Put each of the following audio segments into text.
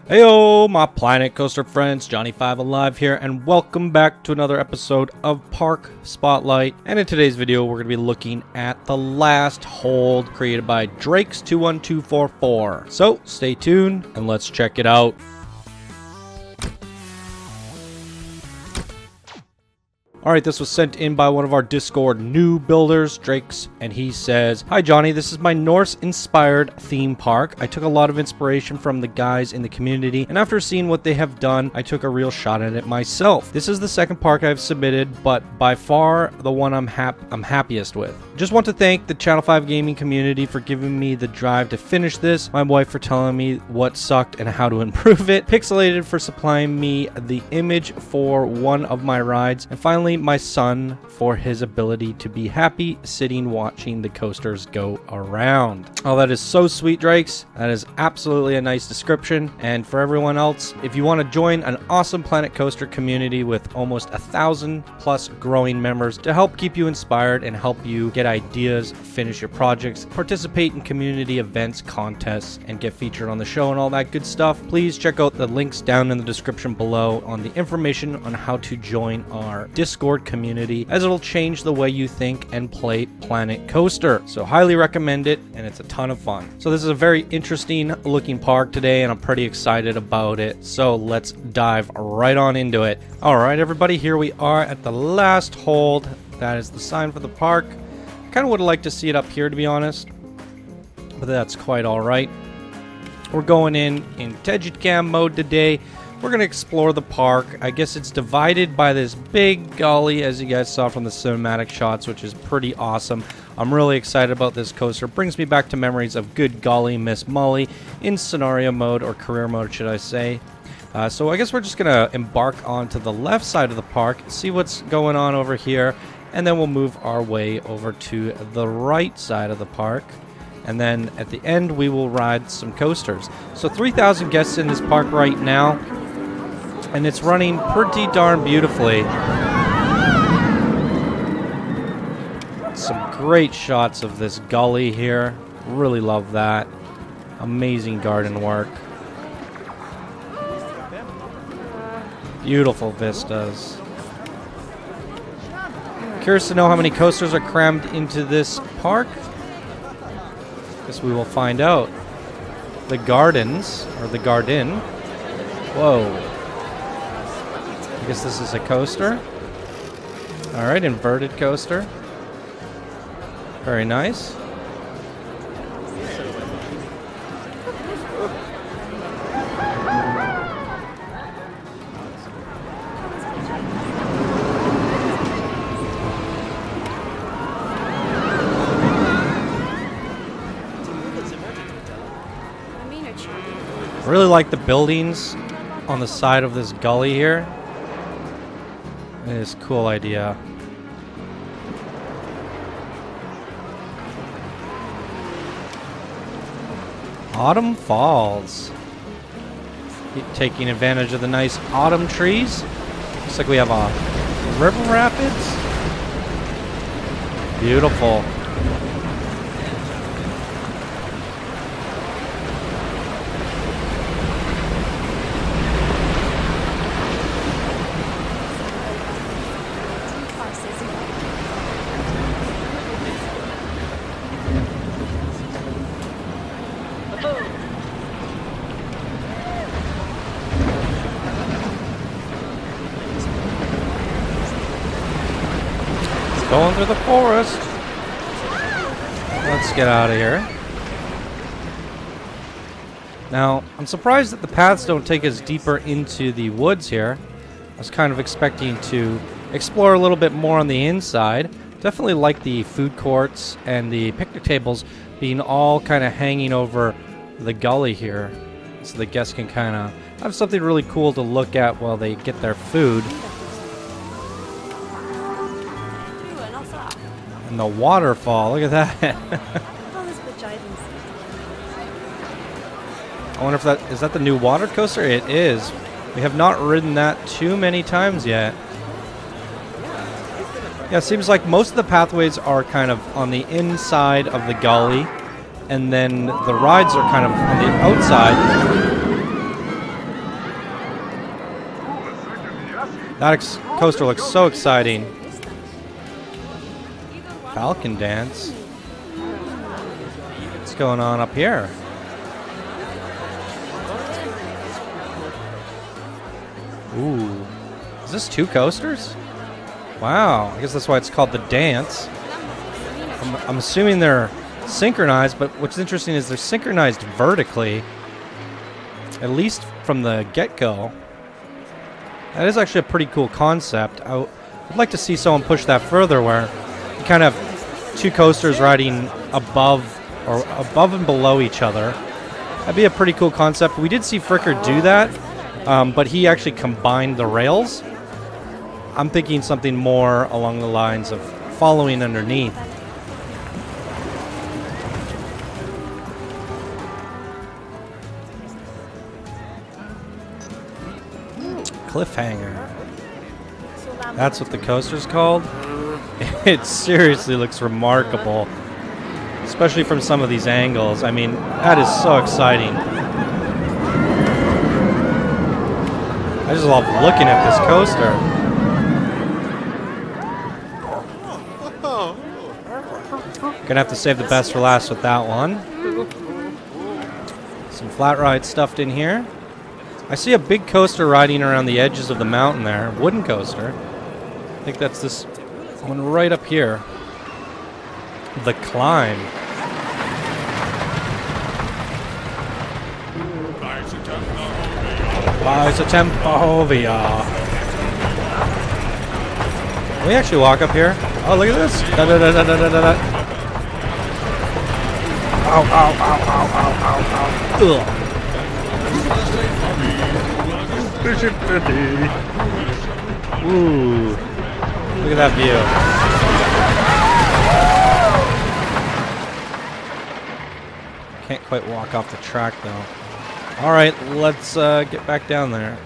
Heyo, my Planet Coaster friends, Johnny5 Alive here, and welcome back to another episode of Park Spotlight. And in today's video, we're going to be looking at the last hold created by Drake's 21244. So, stay tuned, and let's check it out. Alright, this was sent in by one of our Discord new builders, Drake's, and he says, "Hi Johnny, this is my Norse-inspired theme park. I took a lot of inspiration from the guys in the community, and after seeing what they have done, I took a real shot at it myself. This is the second park I've submitted, but by far the one I'm happiest with. Just want to thank the Channel 5 gaming community for giving me the drive to finish this, my wife for telling me what sucked and how to improve it, Pixelated for supplying me the image for one of my rides, and finally my son for his ability to be happy sitting watching the coasters go around." Oh, that is so sweet, Drakes. That is absolutely a nice description. And for everyone else, if you want to join an awesome Planet Coaster community with almost 1,000 plus growing members to help keep you inspired and help you get ideas, finish your projects, participate in community events, contests, and get featured on the show and all that good stuff, please check out the links down in the description below on the information on how to join our Discord community, as it'll change the way you think and play Planet Coaster. So highly recommend it, and it's a ton of fun. So this is a very interesting looking park today, and I'm pretty excited about it. So let's dive right on into it. All right, everybody, here we are at the last hold. That is the sign for the park. I kind of would have liked to see it up here, to be honest, but that's quite all right. We're going in GAD Game mode today. We're going to explore the park. I guess it's divided by this big gully, as you guys saw from the cinematic shots, which is pretty awesome. I'm really excited about this coaster. It brings me back to memories of Good Golly Miss Molly in scenario mode, or career mode, should I say. So I guess we're just going to embark onto the left side of the park, see what's going on over here, and then we'll move our way over to the right side of the park. And then at the end, we will ride some coasters. So 3,000 guests in this park right now, and it's running pretty darn beautifully. Some great shots of this gully here. Really love that. Amazing garden work. Beautiful vistas. Curious to know how many coasters are crammed into this park? Guess we will find out. The gardens, or the garden. Whoa. I guess this is a coaster. Alright, inverted coaster. Very nice. I really like the buildings on the side of this gully here. It is a cool idea. Autumn Falls. Taking advantage of the nice autumn trees. Looks like we have a river rapids. Beautiful. Going through the forest. Let's get out of here. Now, I'm surprised that the paths don't take us deeper into the woods here. I was kind of expecting to explore a little bit more on the inside. Definitely like the food courts and the picnic tables being all kind of hanging over the gully here, so the guests can kind of have something really cool to look at while they get their food. And the waterfall, look at that. I wonder if is that the new water coaster? It is. We have not ridden that too many times yet. Yeah, it seems like most of the pathways are kind of on the inside of the gully, and then the rides are kind of on the outside. That coaster looks so exciting. Falcon dance. What's going on up here? Ooh. Is this 2 coasters? Wow. I guess that's why it's called the dance. I'm assuming they're synchronized, but what's interesting is they're synchronized vertically, at least from the get-go. That is actually a pretty cool concept. I'd like to see someone push that further, where you kind of have 2 coasters riding above and below each other. That'd be a pretty cool concept. We did see Fricker do that, but he actually combined the rails. I'm thinking something more along the lines of following underneath. Cliffhanger. That's what the coaster's called? It seriously looks remarkable. Especially from some of these angles. I mean, that is so exciting. I just love looking at this coaster. Gonna have to save the best for last with that one. Some flat ride stuffed in here. I see a big coaster riding around the edges of the mountain there. Wooden coaster. I think that's this one right up here. The Climb. Tempovia. Can we actually walk up here? Oh, look at this. Da, da, da, da, da, da, da. Ow, ow, ow, ow, ow, ow, ow. Ugh. Ooh. Look at that view. Can't quite walk off the track though. Alright, let's get back down there.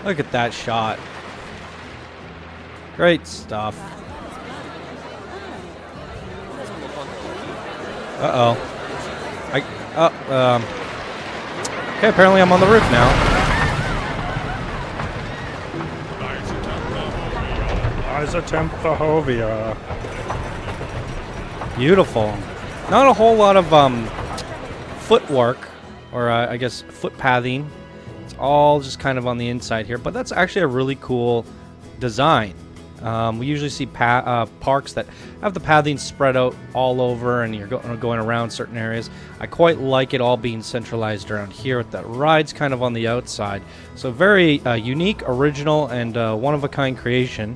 Look at that shot. Great stuff. Uh-oh. Okay, apparently I'm on the roof now. Tempovia. Beautiful. Not a whole lot of footwork, or I guess foot pathing. It's all just kind of on the inside here, but that's actually a really cool design. We usually see parks that have the pathing spread out all over and you're going around certain areas. I quite like it all being centralized around here with that rides kind of on the outside. So very unique, original, and one-of-a-kind creation.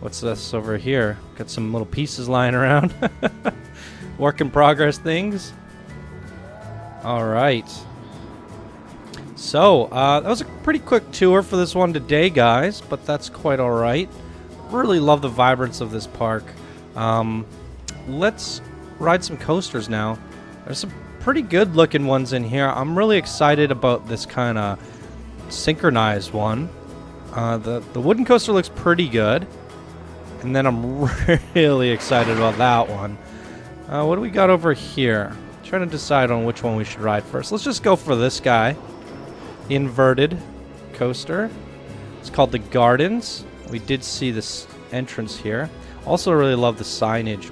What's this over here? Got some little pieces lying around. Work in progress things. All right. So, that was a pretty quick tour for this one today, guys, but that's quite all right. Really love the vibrance of this park. Let's ride some coasters now. There's some pretty good looking ones in here. I'm really excited about this kind of synchronized one. The wooden coaster looks pretty good. And then I'm really excited about that one. What do we got over here? Trying to decide on which one we should ride first. Let's just go for this guy. The inverted coaster. It's called the Gardens. We did see this entrance here. Also really love the signage.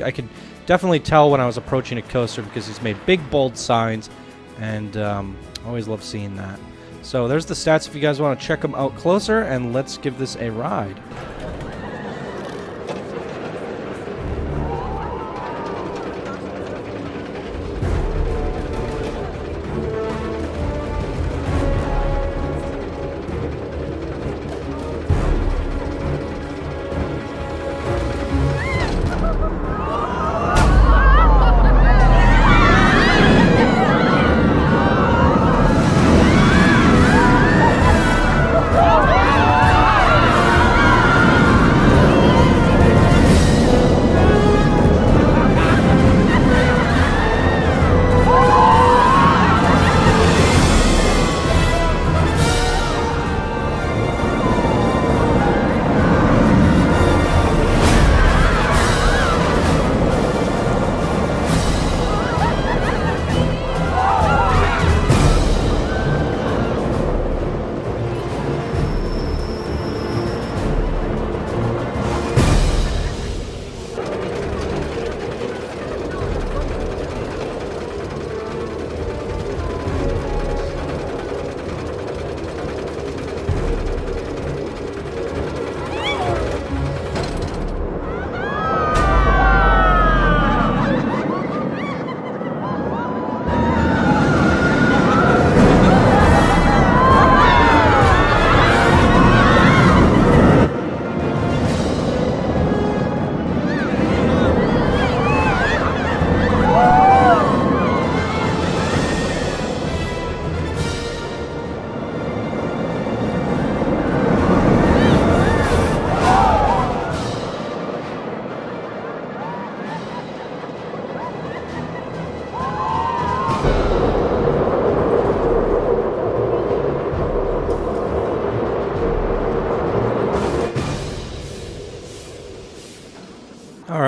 I could definitely tell when I was approaching a coaster because he's made big bold signs, and always love seeing that. So there's the stats if you guys want to check them out closer, and let's give this a ride.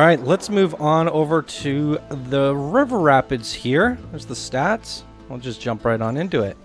right, let's move on over to the river rapids here. There's the stats. I'll just jump right on into it.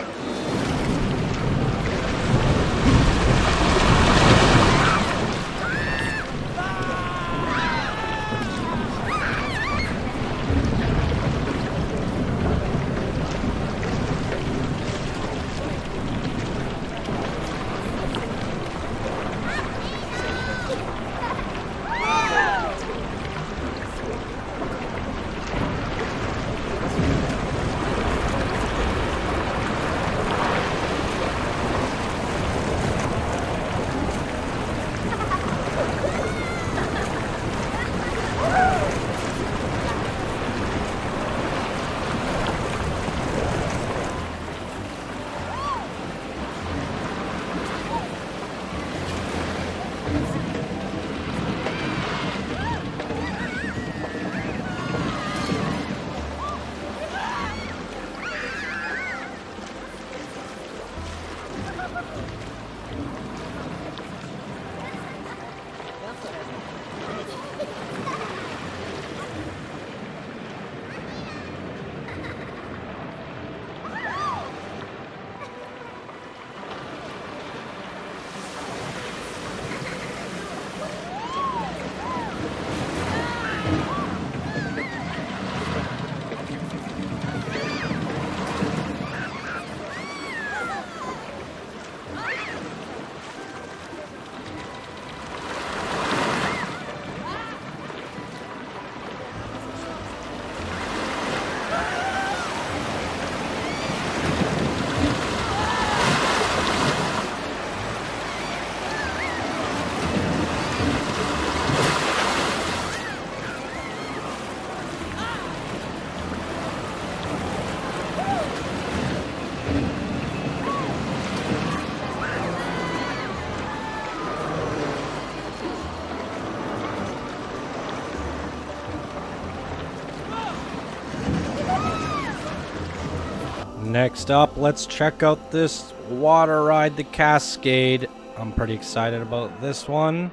Next up, let's check out this water ride, the Cascade. I'm pretty excited about this one.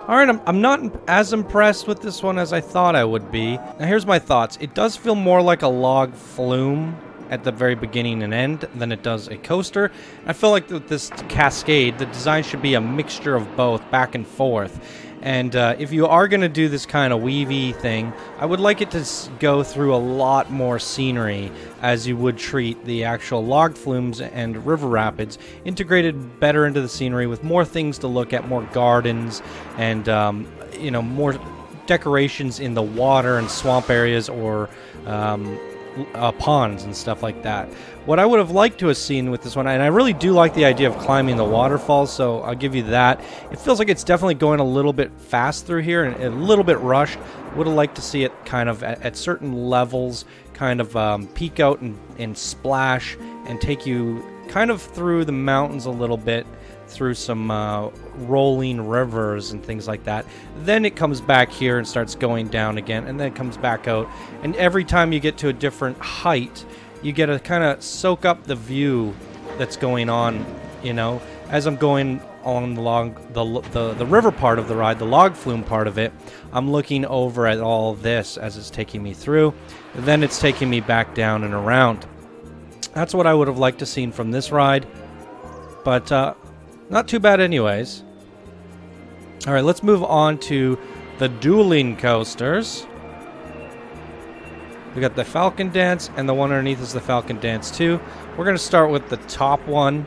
Alright, I'm not as impressed with this one as I thought I would be. Now here's my thoughts. It does feel more like a log flume at the very beginning and end than it does a coaster. I feel like with this Cascade, the design should be a mixture of both, back and forth. And if you are going to do this kind of weavy thing, I would like it to go through a lot more scenery as you would treat the actual log flumes and river rapids, integrated better into the scenery with more things to look at, more gardens, and you know, more decorations in the water and swamp areas, or ponds and stuff like that. What I would have liked to have seen with this one, and I really do like the idea of climbing the waterfalls, so I'll give you that. It feels like it's definitely going a little bit fast through here and a little bit rushed. Would have liked to see it kind of at certain levels, kind of peek out and splash and take you kind of through the mountains a little bit. through some rolling rivers and things like that. Then it comes back here and starts going down again, and then it comes back out. And every time you get to a different height, you get to kind of soak up the view that's going on, you know. As I'm going along the river part of the ride, the log flume part of it, I'm looking over at all this as it's taking me through. Then it's taking me back down and around. That's what I would have liked to seen from this ride, but not too bad anyways. All right, let's move on to the dueling coasters. We got the Falcon Dance, and the one underneath is the Falcon Dance 2. We're going to start with the top one.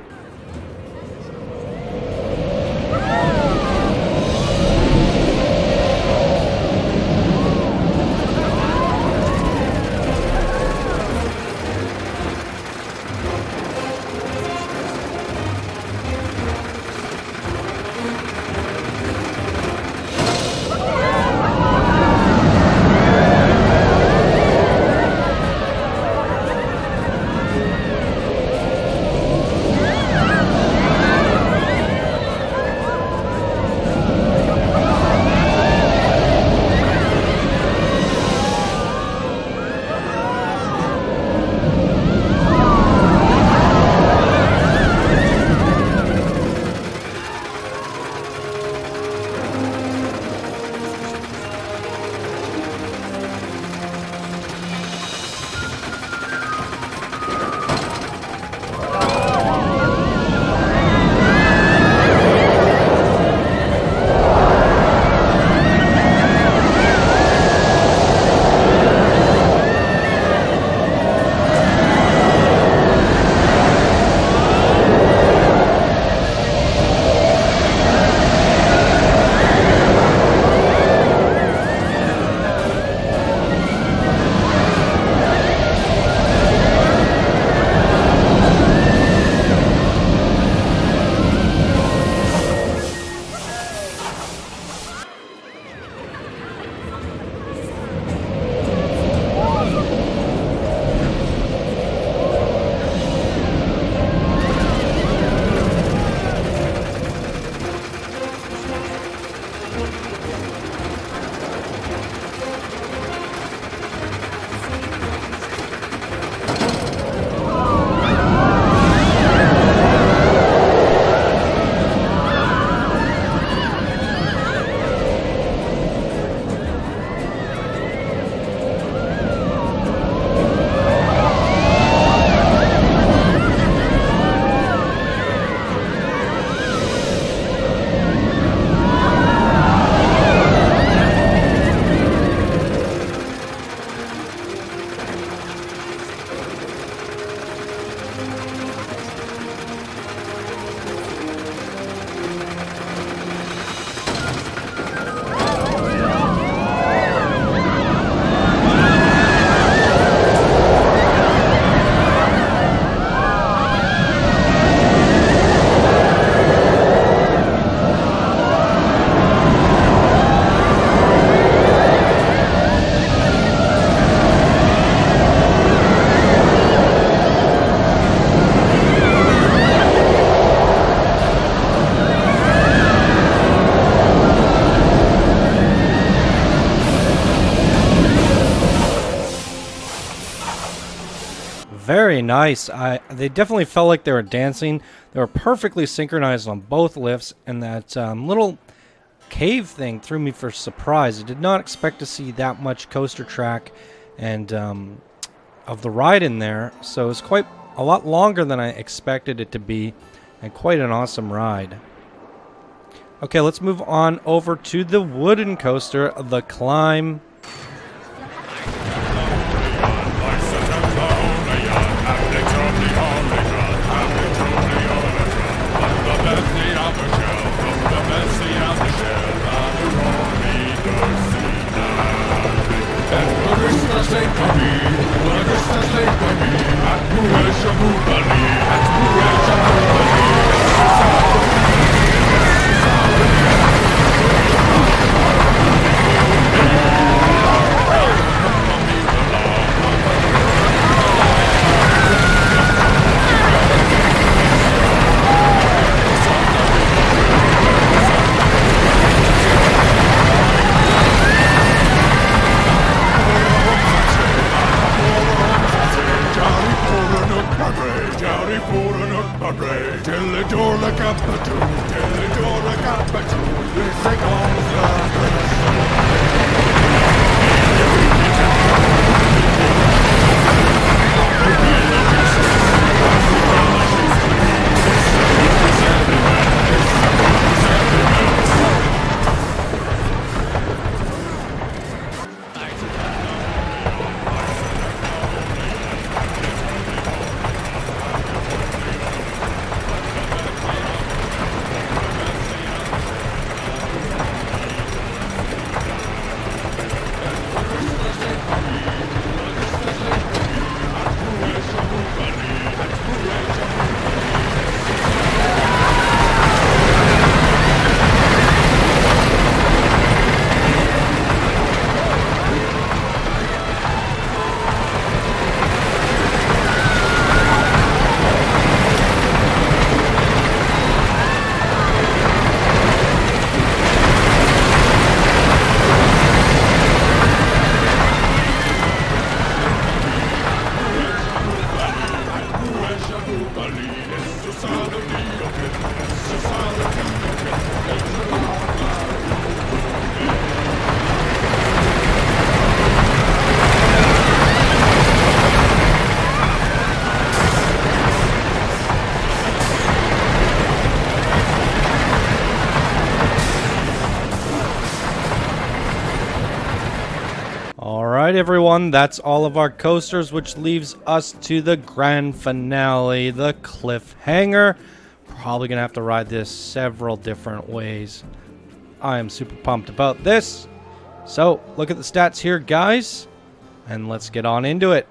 Very nice. They definitely felt like they were dancing. They were perfectly synchronized on both lifts, and that little cave thing threw me for surprise. I did not expect to see that much coaster track and of the ride in there, so it was quite a lot longer than I expected it to be, and quite an awesome ride. Okay, let's move on over to the wooden coaster, the Climb. Alright everyone, that's all of our coasters, which leaves us to the grand finale, the cliffhanger. Probably gonna have to ride this several different ways. I am super pumped about this. So, look at the stats here, guys, and let's get on into it.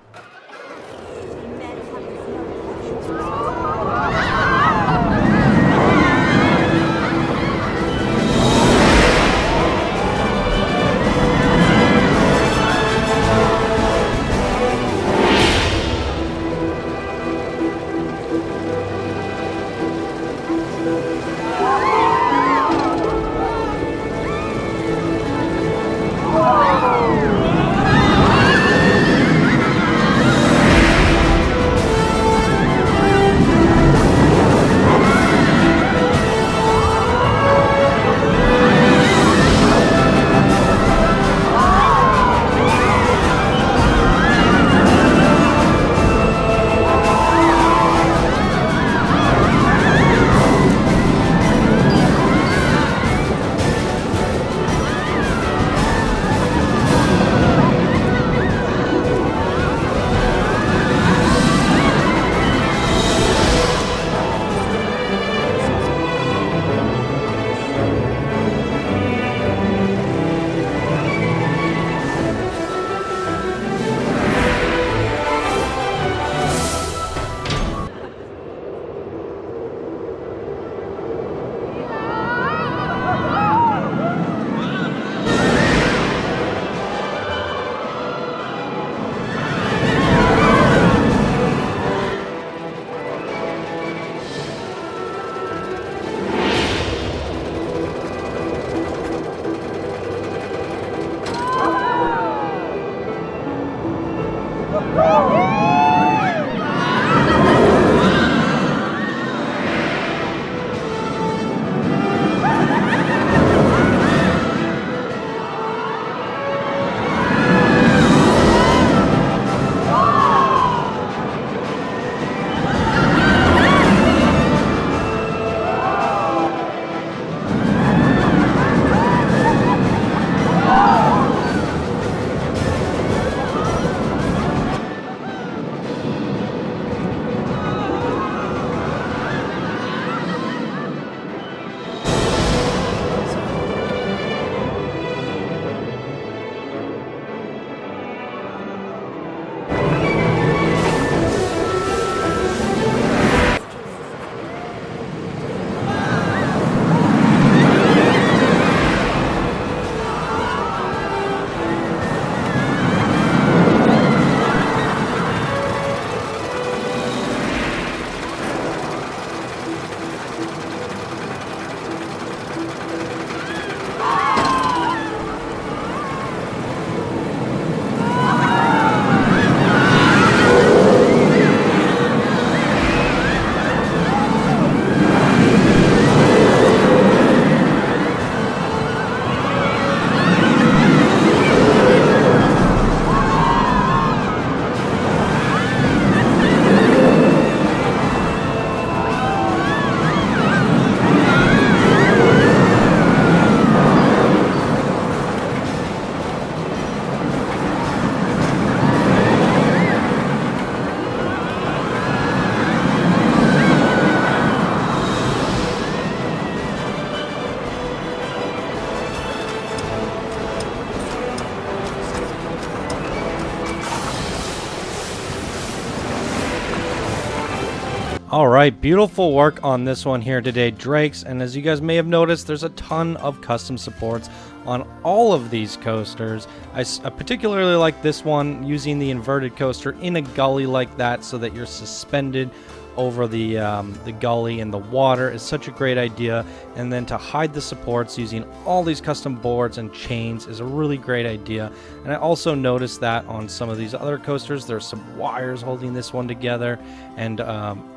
All right, beautiful work on this one here today, Drakes. And as you guys may have noticed, there's a ton of custom supports on all of these coasters. I particularly like this one, using the inverted coaster in a gully like that so that you're suspended over the gully in the water is such a great idea. And then to hide the supports using all these custom boards and chains is a really great idea. And I also noticed that on some of these other coasters there's some wires holding this one together, and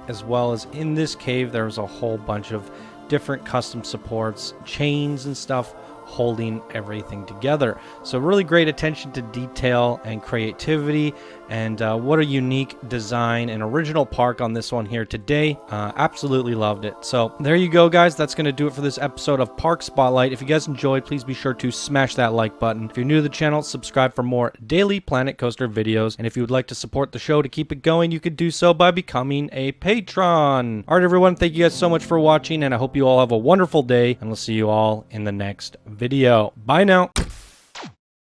as well as in this cave there's a whole bunch of different custom supports, chains and stuff holding everything together. So really great attention to detail and creativity, and what a unique design and original park on this one here today. Absolutely loved it. So there you go, guys. That's going to do it for this episode of Park Spotlight. If you guys enjoyed, please be sure to smash that like button. If you're new to the channel, subscribe for more daily Planet Coaster videos. And if you would like to support the show to keep it going, you could do so by becoming a patron. All right, everyone, thank you guys so much for watching, and I hope you all have a wonderful day, and we'll see you all in the next video. Bye now.